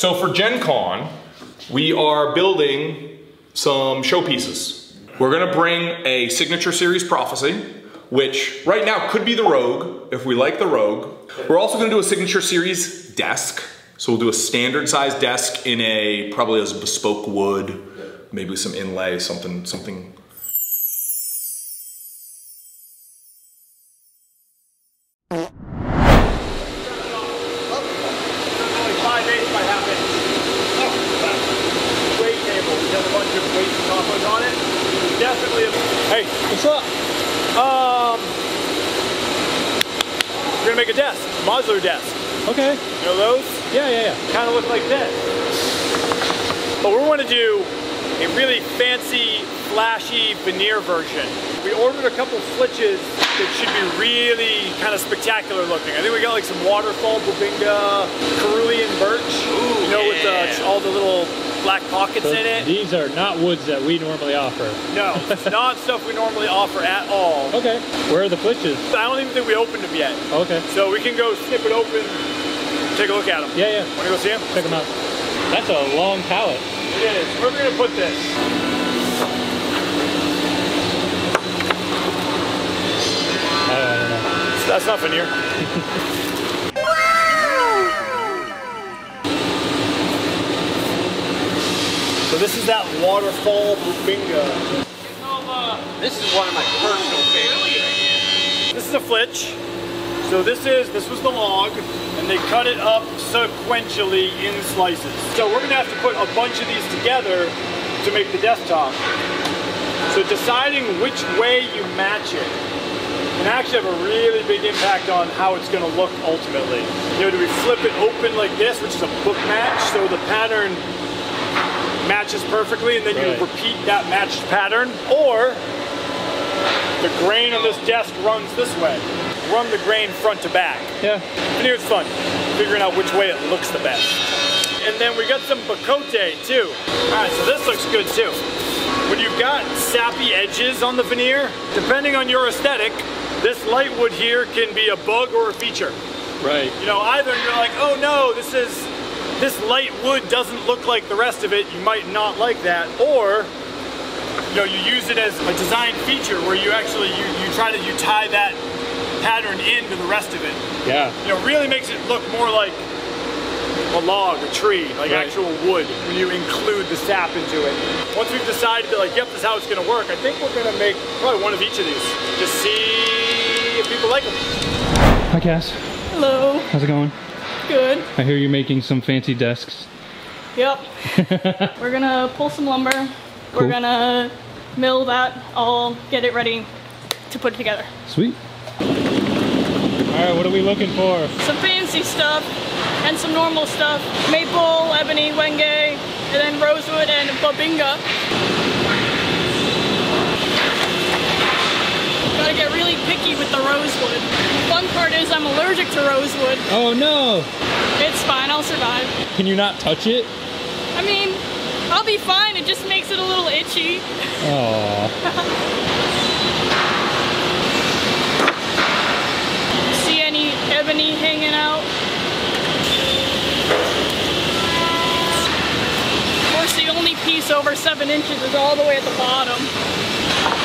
so for Gen Con, we are building some showpieces. We're gonna bring a Signature Series Prophecy, which right now could be the Rogue, if we like the Rogue. We're also gonna do a Signature Series desk. So we'll do a standard size desk in a, probably as bespoke wood, maybe some inlay, something. 5/8 by half inch. Weight table. It has a bunch of weight combos on it. Definitely a... Hey, what's up? We're gonna make a desk, modular desk. Okay. You know those? Yeah. Kind of look like this. But we want to do a really fancy, flashy veneer version. We ordered a couple flitches that should be really kind of spectacular looking. I think we got like some waterfall, bubinga, cerulean birch. Ooh, you know, with all the little black pockets in it. These are not woods that we normally offer. No, it's not stuff we normally offer at all. Okay. Where are the flitches? I don't even think we opened them yet. Okay. So we can go snip it open, take a look at them. Yeah. Want to go see them? Check them out. That's a long pallet. It is. Where are we going to put this? I don't know. That's not veneer. So this is that waterfall bubinga. This is one of my personal favorites. This is a flitch. So this was the log, and they cut it up sequentially in slices. So we're gonna have to put a bunch of these together to make the desktop. So deciding which way you match it can actually have a really big impact on how it's gonna look ultimately. You know, do we flip it open like this, which is a book match, so the pattern matches perfectly, and then you repeat that matched pattern, or the grain on this desk runs this way. Run the grain front to back. Yeah. And here's fun, figuring out which way it looks the best. And then we got some bacote too. All right, so this looks good too. When you've got sappy edges on the veneer, depending on your aesthetic, this light wood here can be a bug or a feature. Right. You know, either you're like, oh no, this light wood doesn't look like the rest of it, you might not like that, or you know, you use it as a design feature where you actually you tie that pattern into the rest of it. Yeah. You know, really makes it look more like a log, a tree, like actual wood when you include the sap into it. Once we've decided that, like, yep, this is how it's gonna work, I think we're gonna make probably one of each of these. Just see if people like them. Hi Cass. Hello. How's it going? Good. I hear you're making some fancy desks. Yep. We're gonna pull some lumber. Cool. We're gonna mill that, all get it ready to put it together. Sweet. Alright, what are we looking for? Some fancy stuff and some normal stuff. Maple, ebony, wenge, and then rosewood and bubinga. Gotta get really picky with the rosewood. The fun part is I'm allergic to rosewood. Oh no! It's fine, I'll survive. Can you not touch it? I mean, I'll be fine, it just makes it a little itchy. Aww. See any ebony hanging out? Of course, the only piece over 7 inches is all the way at the bottom.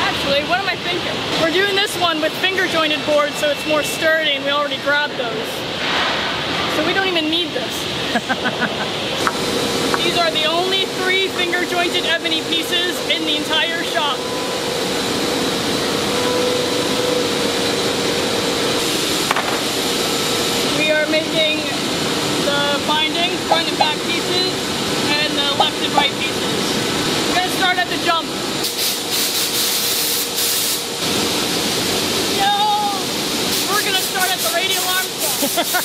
Actually, what am I thinking? We're doing this one with finger jointed boards, so it's more sturdy, and we already grabbed those. So we don't even need this. These are the only 3 finger jointed ebony pieces in the entire shop. We are making the binding, front and back pieces, and the left and right pieces. We're gonna start at the jump. No! We're gonna start at the radial arm stuff.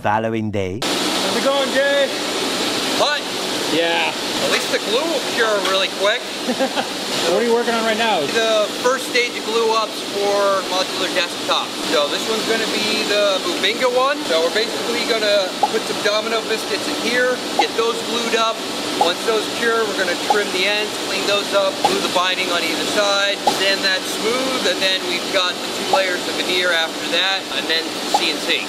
following day. How's it going, Jay? But Yeah. at least the glue will cure really quick. What are you working on right now? The first stage of glue ups for modular desktops. So this one's going to be the Bubinga one. So we're basically going to put some domino biscuits in here, get those glued up. Once those cure, we're going to trim the ends, clean those up, glue the binding on either side. Then that's smooth, and then we've got the 2 layers of veneer after that, and then CNC.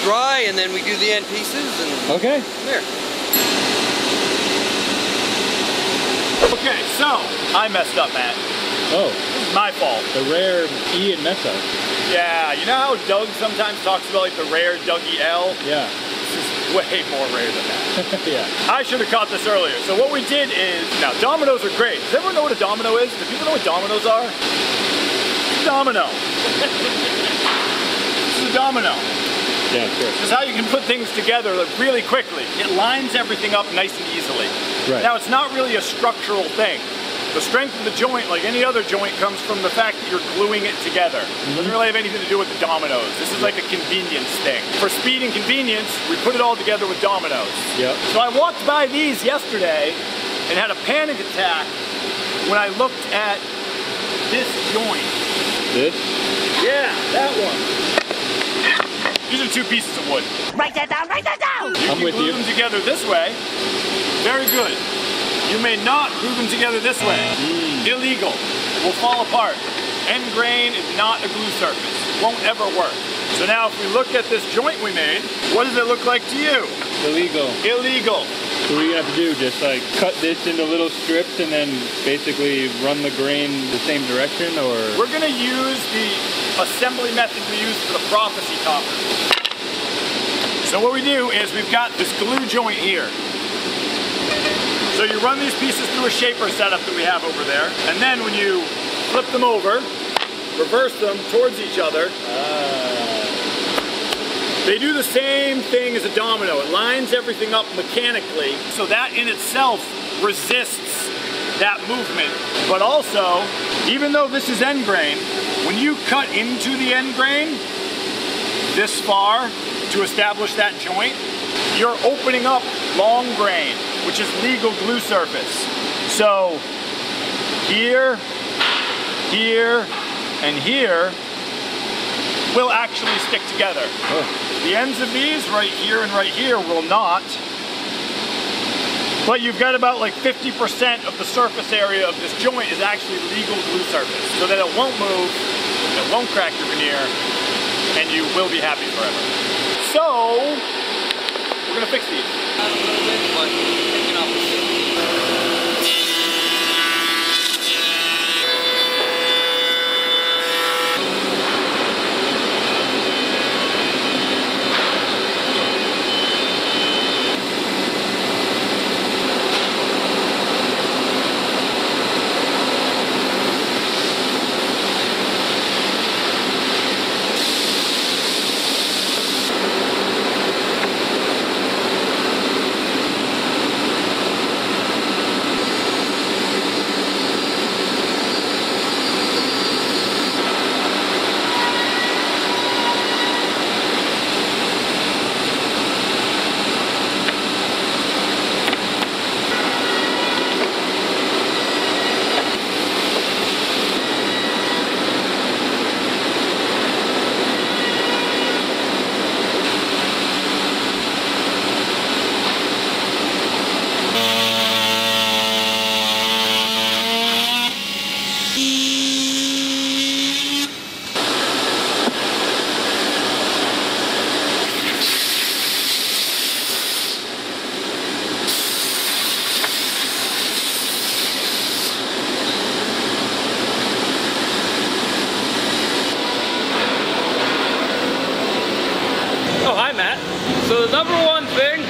Dry, and then we do the end pieces and Okay. there. Okay, so I messed up, Matt. Oh, This is my fault. the rare Ian mess up. Yeah, you know how Doug sometimes talks about like the rare Dougie L? Yeah. This is way more rare than that. Yeah. I should have caught this earlier. So what we did is, now dominoes are great. Does everyone know what a domino is? Do people know what dominoes are? Domino. This is a domino. Yeah, sure. This is how you can put things together really quickly. It lines everything up nice and easily. Right. Now it's not really a structural thing. The strength of the joint, like any other joint, comes from the fact that you're gluing it together. It doesn't really have anything to do with the dominoes. This is like a convenience thing. For speed and convenience, we put it all together with dominoes. Yep. So I walked by these yesterday and had a panic attack when I looked at this joint. This? Yeah, that one. These are 2 pieces of wood. Write that down, write that down! I'm with glue you. them together this way. Very good. You may not glue them together this way. Illegal. Will fall apart. End grain is not a glue surface. Won't ever work. So now if we look at this joint we made, what does it look like to you? Illegal. Illegal. So what are you gonna have to do? Just like cut this into little strips and then basically run the grain the same direction, or? We're gonna use the assembly method we use for the prophecy topper. So what we do is we've got this glue joint here. So you run these pieces through a shaper setup that we have over there, and then when you flip them over, reverse them towards each other, they do the same thing as a domino. It lines everything up mechanically, so that in itself resists that movement. But also, even though this is end grain, when you cut into the end grain this far to establish that joint, you're opening up long grain, which is legal glue surface. So here, here, and here will actually stick together. Oh. The ends of these right here and right here will not. But you've got about like 50% of the surface area of this joint is actually legal glue surface, so that it won't move, it won't crack your veneer, and you will be happy forever. So, we're gonna fix these. A little bit, but taking off the shape.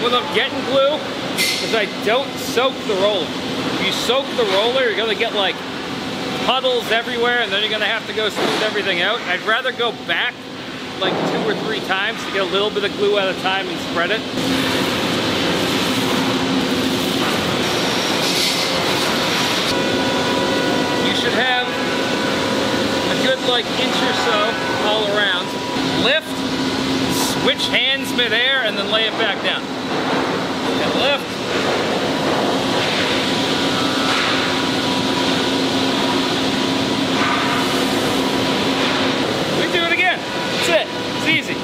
when I'm getting glue is I don't soak the roller. If you soak the roller, you're gonna get like puddles everywhere, and then you're gonna have to go smooth everything out. I'd rather go back like 2 or 3 times to get a little bit of glue at a time and spread it. You should have a good like inch or so all around. Lift, switch hands midair, and then lay it back down. And lift. We do it again. That's it. It's easy.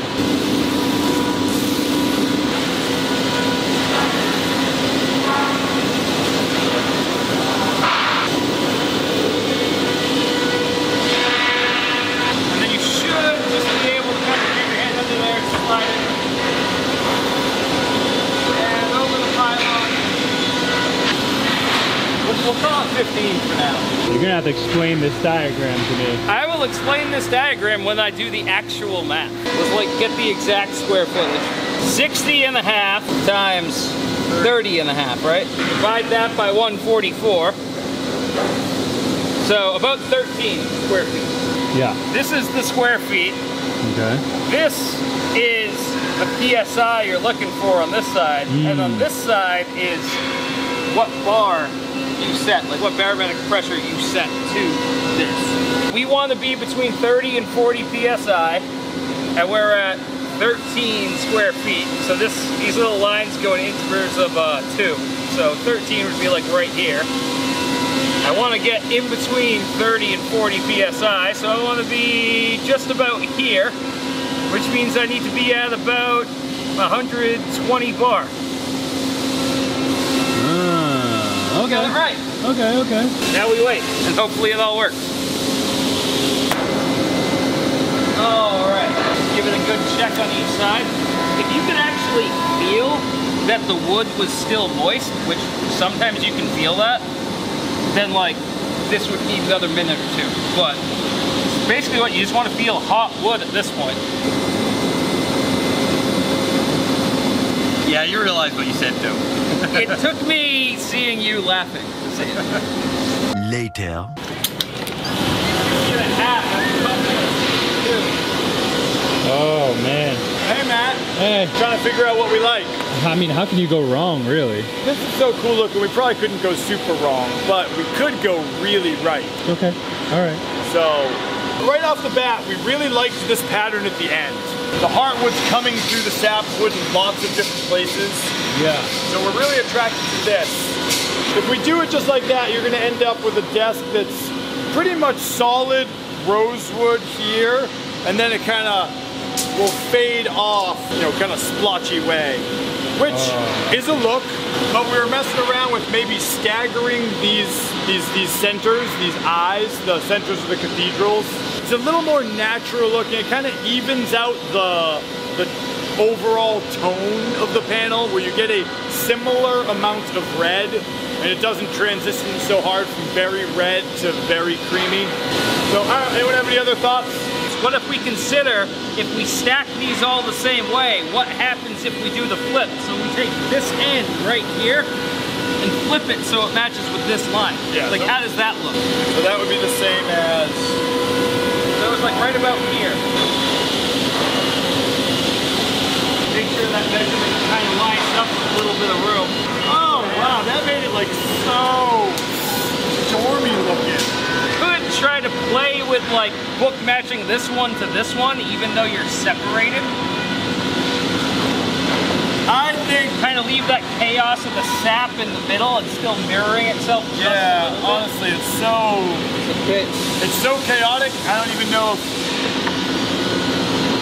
And then you should just be able to kind of get your hand under there and slide it. And over the pylon. We'll call it 15 for now. You're gonna have to explain this diagram to me. I will explain this diagram when I do the actual math. Let's like get the exact square footage. 60 and a half times 30 and a half, right? Divide that by 144. So about 13 square feet. Yeah. This is the square feet. Okay. This is the PSI you're looking for on this side. And on this side is what bar you set, like what barometric pressure you set to this. We want to be between 30 and 40 PSI, and we're at 13 square feet. So these little lines go in intervals of 2. So 13 would be like right here. I want to get in between 30 and 40 PSI, so I want to be just about here, which means I need to be at about 120 bar. Okay. Got it right. Okay, okay. Now we wait, and hopefully it all works. All right, give it a good check on each side. If you can actually feel that the wood was still moist, which sometimes you can feel that, then like this would need another minute or 2. But basically what you just want to feel hot wood at this point. Yeah, you realize what you said too. It took me seeing you laughing to see it. Later. Oh man. Hey Matt. Hey. Trying to figure out what we like. I mean, how can you go wrong, really? This is so cool looking, we probably couldn't go super wrong, but we could go really right. Okay, all right. So, right off the bat, we really liked this pattern at the end. The heartwood's coming through the sapwood in lots of different places. Yeah. So we're really attracted to this. If we do it just like that, you're gonna end up with a desk that's pretty much solid rosewood here, and then it kind of will fade off, you know, kind of splotchy way, which is a look, but we were messing around with maybe staggering these centers, these eyes, the centers of the cathedrals. It's a little more natural looking. It kind of evens out the overall tone of the panel, where you get a similar amount of red, and it doesn't transition so hard from very red to very creamy. So, anyone have any other thoughts? What if we consider, if we stack these all the same way, what happens if we do the flip? So we take this end right here and flip it so it matches with this line. Yeah. Like, how does that look? So that would be the same as... So it's like right about here. Make sure that measurement kind of lines up with a little bit of room. Oh, wow, that made it like so stormy looking. Could try to play with like book matching this one to this one, even though you're separated. I think... Kind of leave that chaos of the sap in the middle and still mirroring itself. Yeah, honestly, it's so chaotic, I don't even know if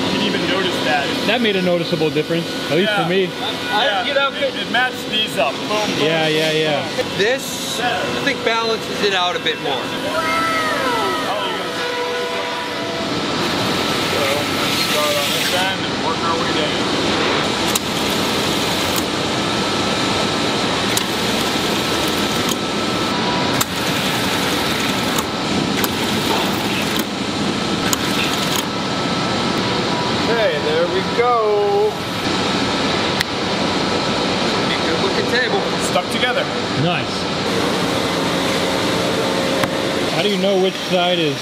you can even notice that. That made a noticeable difference, at least for me. It matched these up. Boom, boom. Yeah. This, I think, balances it out a bit more. So, let's start on this end and work our way down. Okay, there we go. together. Nice. How do you know which side is?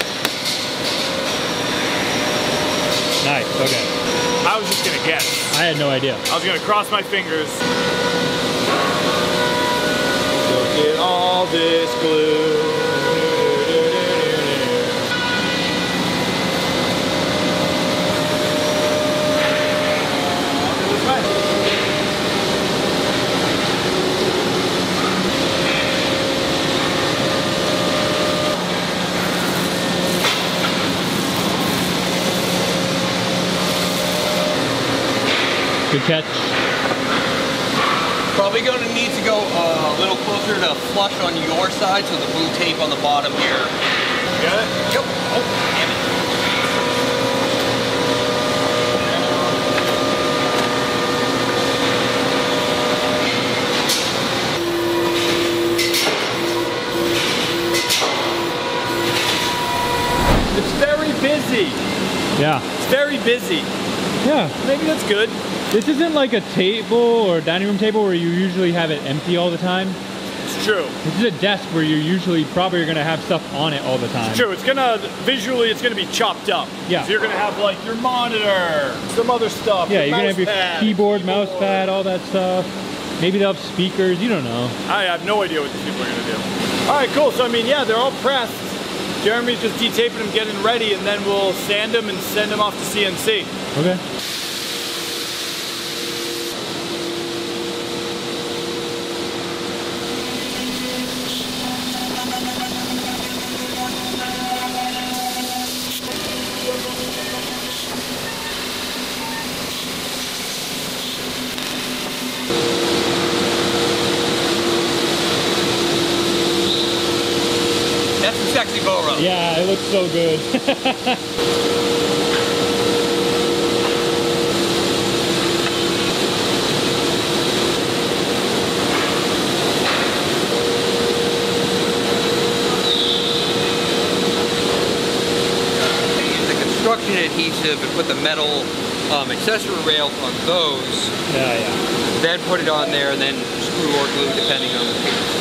Nice, okay. I was just gonna guess. I had no idea. I was gonna cross my fingers. Look at all this glue. Good catch. Probably going to need to go a little closer to flush on your side, so the blue tape on the bottom here. Got it? Yep. Oh, damn it. It's very busy. Yeah. It's very busy. Yeah. Maybe that's good. This isn't like a table or dining room table where you usually have it empty all the time. It's true. This is a desk where you usually probably are gonna have stuff on it all the time. It's true. It's gonna, visually, it's gonna be chopped up. Yeah. So you're gonna have like your monitor, some other stuff. Yeah, you're gonna have your pad, keyboard, mouse pad, all that stuff. Maybe they'll have speakers, you don't know. I have no idea what these people are gonna do. All right, cool. So I mean, yeah, they're all pressed. Jeremy's just detaping them, getting ready, and then we'll sand them and send them off to CNC. Okay. That's some sexy bow rope. Yeah, it looks so good. The construction adhesive and put the metal accessory rails on those. Yeah, yeah. Then put it on there and then screw or glue depending on the piece.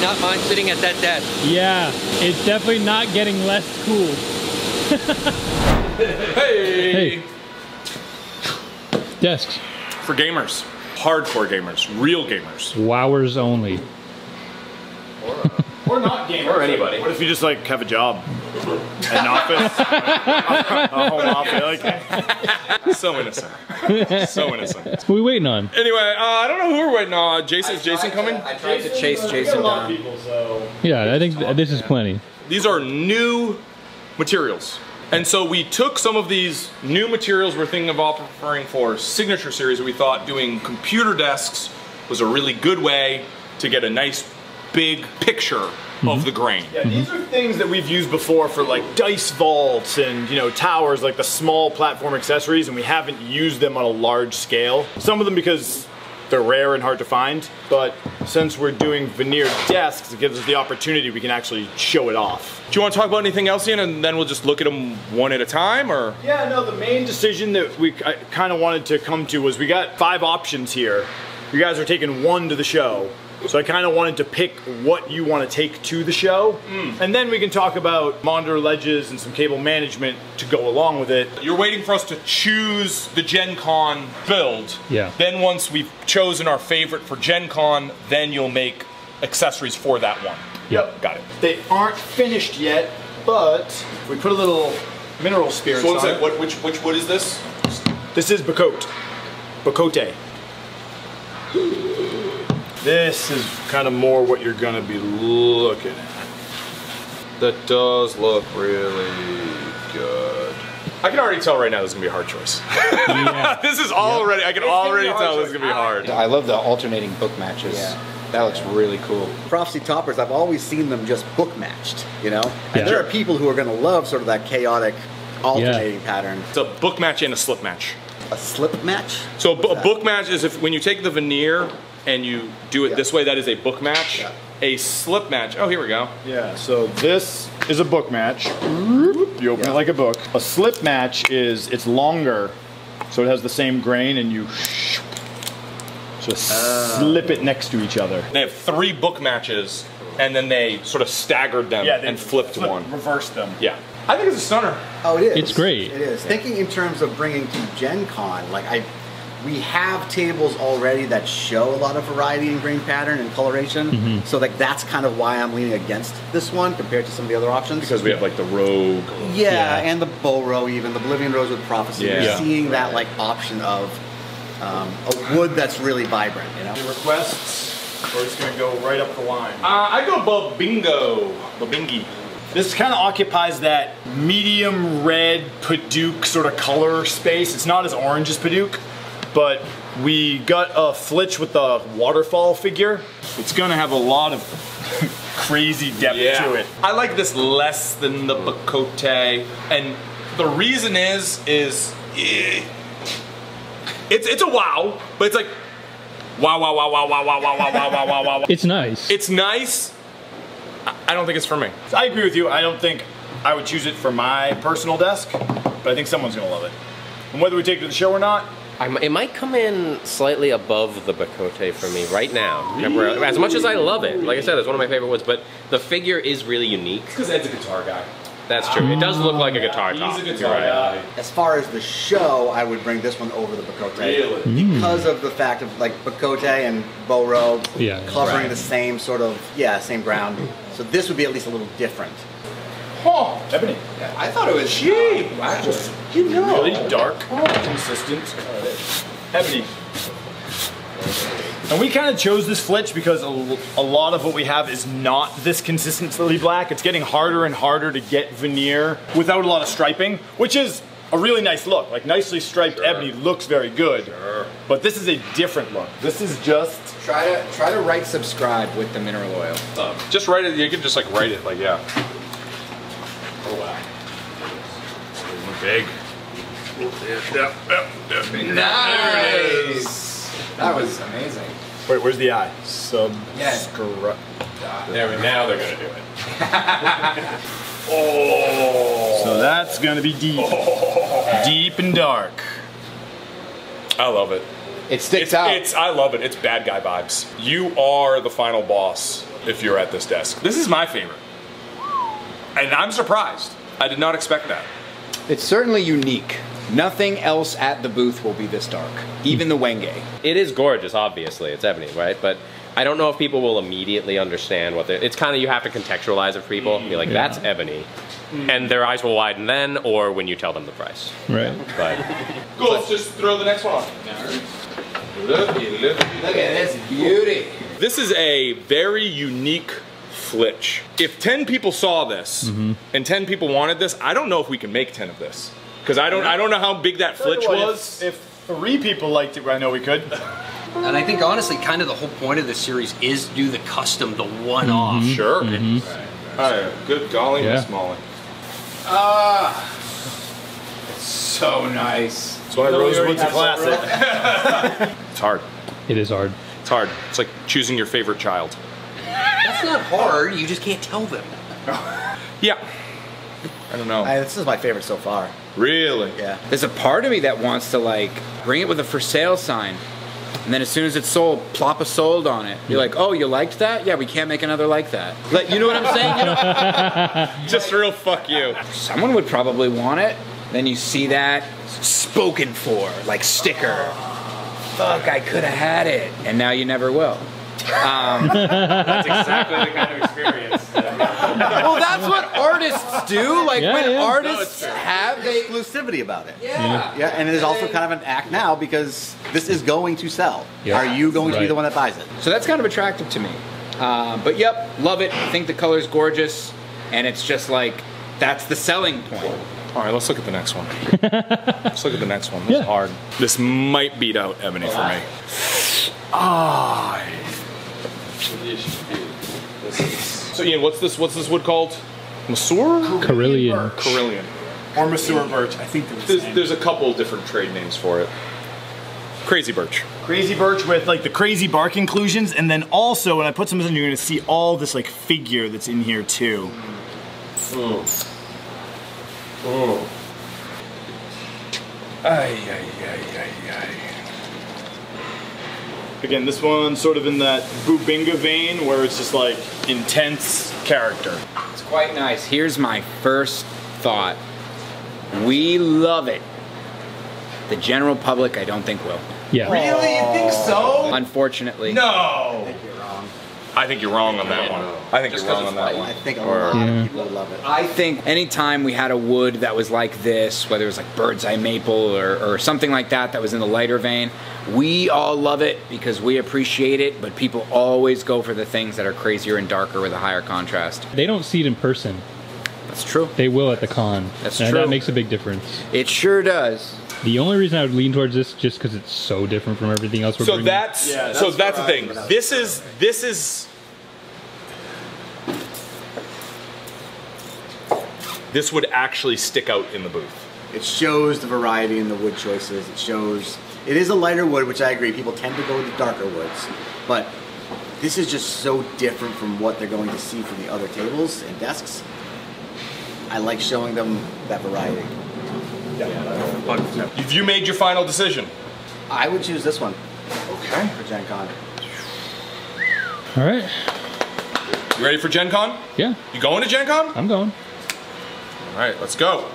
Not mind sitting at that desk. Yeah, it's definitely not getting less cool. Hey! Hey. Desks. For gamers. Hardcore gamers. Real gamers. Wowers only. Or not gamers. Or anybody. What if you just like have a job? An office? A home office? Like, So innocent. So innocent. What are we waiting on? Anyway, I don't know who we're waiting on. Is Jason coming? I tried to chase Jason down. people, so. Yeah, I think this is plenty. These are new materials. And so we took some of these new materials we're thinking of offering for Signature Series. We thought doing computer desks was a really good way to get a nice big picture of the grain. Yeah, these are things that we've used before for like dice vaults and, you know, towers, like the small platform accessories, and we haven't used them on a large scale. Some of them because they're rare and hard to find, but since we're doing veneered desks, it gives us the opportunity we can actually show it off. Do you want to talk about anything else, Ian, and then we'll just look at them one at a time, or? Yeah, no, the main decision that I kind of wanted to come to was we got 5 options here. You guys are taking 1 to the show. So I kind of wanted to pick what you want to take to the show. And then we can talk about monitor ledges and some cable management to go along with it. You're waiting for us to choose the Gen Con build. Yeah. Then once we've chosen our favorite for Gen Con, then you'll make accessories for that one. Yep. Got it. They aren't finished yet, but we put a little mineral spirits So on it. which wood is this? This is Bacote. Bacote. This is kind of more what you're gonna be looking at. That does look really good. I can already tell right now this is gonna be a hard choice. Yeah. This is already, I can already tell this is gonna be hard. I love the alternating book matches. Yeah. That looks really cool. Prophecy toppers, I've always seen them just book matched, you know? And Yeah. there are people who are going to love sort of that chaotic alternating pattern. It's a book match and a slip match. A slip match? So a book match is if when you take the veneer and you do it this way, that is a book match. Yeah. A slip match, oh, here we go. Yeah, so this is a book match. You open it like a book. A slip match is, it's longer, so it has the same grain, and you just slip it next to each other. They have 3 book matches, and then they sort of staggered them and flipped one. Reversed them. Yeah. I think it's a stunner. Oh, it is. It's great. It is. Thinking in terms of bringing to Gen Con, like we have tables already that show a lot of variety in grain pattern and coloration. So like that's kind of why I'm leaning against this one compared to some of the other options. Because we have like the Rogue. Yeah, and the Bow Row even, the Bolivian Rose with Prophecy. Yeah. You're seeing that like option of a wood that's really vibrant, you know? Any requests? We're just gonna go right up the line. I go Babingi. This kind of occupies that medium red Paduke sort of color space. It's not as orange as Paduke, but we got a flitch with the waterfall figure. It's gonna have a lot of crazy depth to it. I like this less than the Bacote, and the reason is it's a wow, but it's like wow. It's nice. It's nice. I don't think it's for me. So I agree with you. I don't think I would choose it for my personal desk, but I think someone's gonna love it. And whether we take it to the show or not, it might come in slightly above the Bacote for me right now. Really? As much as I love it, like I said, it's one of my favorite woods, but the figure is really unique. It's because Ed's a guitar guy. That's true. It does look like a guitar top. He's a guitar guy. As far as the show, I would bring this one over the Bacote. Really? Because of the fact of like Bacote and Bow Row covering the same sort of, same ground. So this would be at least a little different. oh, ebony. Yeah, I thought it was cheap. You know. Really dark, consistent. Ebony. And we kind of chose this flitch because a lot of what we have is not this consistently black. It's getting harder and harder to get veneer without a lot of striping, which is a really nice look. Like nicely striped ebony looks very good. But this is a different look. This is just... Try to write subscribe with the mineral oil. Just write it, you can just like write it, like, yeah. Oh wow. Big. Nice! That was amazing. Wait, where's the eye? Yes. Now they're gonna do it. So that's gonna be deep. Deep and dark. I love it. It sticks out. I love it. It's bad guy vibes. You are the final boss if you're at this desk. This is my favorite. And I'm surprised. I did not expect that. It's certainly unique. Nothing else at the booth will be this dark. Even the Wenge. It is gorgeous, obviously. It's ebony, right? But I don't know if people will immediately understand what it's kind of, you have to contextualize it for people. Be like, that's ebony. And their eyes will widen then, or when you tell them the price. Right. But Cool, let's just throw the next one on. Look at this beauty. This is a very unique flitch. If 10 people saw this and 10 people wanted this, I don't know if we can make 10 of this. Because I don't know how big that flitch was. If 3 people liked it, I know we could. And I think honestly, kind of the whole point of this series is do the custom, the one-off. Sure. Good golly, Miss Molly. It's so nice. That's why Rosewood's a classic. It's hard. It is hard. It's hard. It's like choosing your favorite child. That's not hard, you just can't tell them. Yeah. I don't know. This is my favorite so far. Really? Yeah. There's a part of me that wants to like bring it with a for sale sign. And then as soon as it's sold, plop a sold on it. You're like, oh, you liked that? Yeah, we can't make another like that. Like, you know what I'm saying? You know? Just real fuck you. Someone would probably want it. Then you see that spoken for, like sticker. Fuck, I could have had it. And now you never will. That's exactly the kind of experience. Well, that's what artists do. Like when artists have exclusivity about it. Yeah. Yeah, and it is also kind of an act now because this is going to sell. Yeah. Are you going to be the one that buys it? So that's kind of attractive to me. But yep, love it. I think the color's gorgeous, and it's just like that's the selling point. All right, let's look at the next one. Let's look at the next one. This is hard. This might beat out Ebony for me. So Ian, what's this wood called? Massur? Carillion. Carillion. Or Massur birch. I think There's a couple different trade names for it. Crazy birch. Crazy birch with like the crazy bark inclusions, and then also when I put some in, you're gonna see all this like figure that's in here too. Oh. Oh. Ay, ay, ay, ay, ay. Again, this one's sort of in that Bubinga vein where it's just like intense character. It's quite nice. Here's my first thought. We love it. The general public, I don't think will. Yeah. Really? You think so? Unfortunately. No. I think you're wrong on that one. I think you're wrong on that one. I think a lot of people would love it. I think anytime we had a wood that was like this, whether it was like bird's eye maple or something like that was in the lighter vein, we all love it because we appreciate it, but people always go for the things that are crazier and darker with a higher contrast. They don't see it in person. That's true. They will at the con. That's and true. That makes a big difference. It sure does. The only reason I would lean towards this just because it's so different from everything else we're bringing. That's the thing. This is this would actually stick out in the booth. It shows the variety in the wood choices. It shows it is a lighter wood, which I agree. People tend to go with the darker woods, but this is just so different from what they're going to see from the other tables and desks. I like showing them that variety. Have you made your final decision? I would choose this one. Okay. For Gen Con. All right. You ready for Gen Con? Yeah. You going to Gen Con? I'm going. All right, let's go.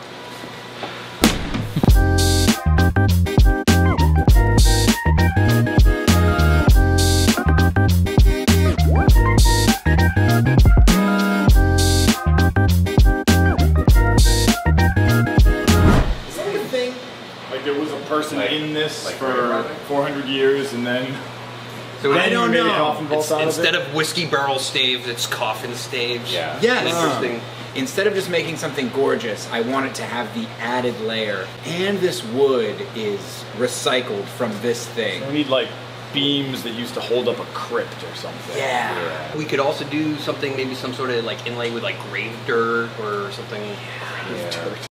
Person in this for 400 years and then I don't know. Instead Instead of whiskey barrel staves, it's coffin staves. Yeah. Yes. Interesting. Instead of just making something gorgeous, I want it to have the added layer. And this wood is recycled from this thing. we need like beams that used to hold up a crypt or something. Yeah. We could also do something, maybe some sort of like inlay with like grave dirt or something. Yeah.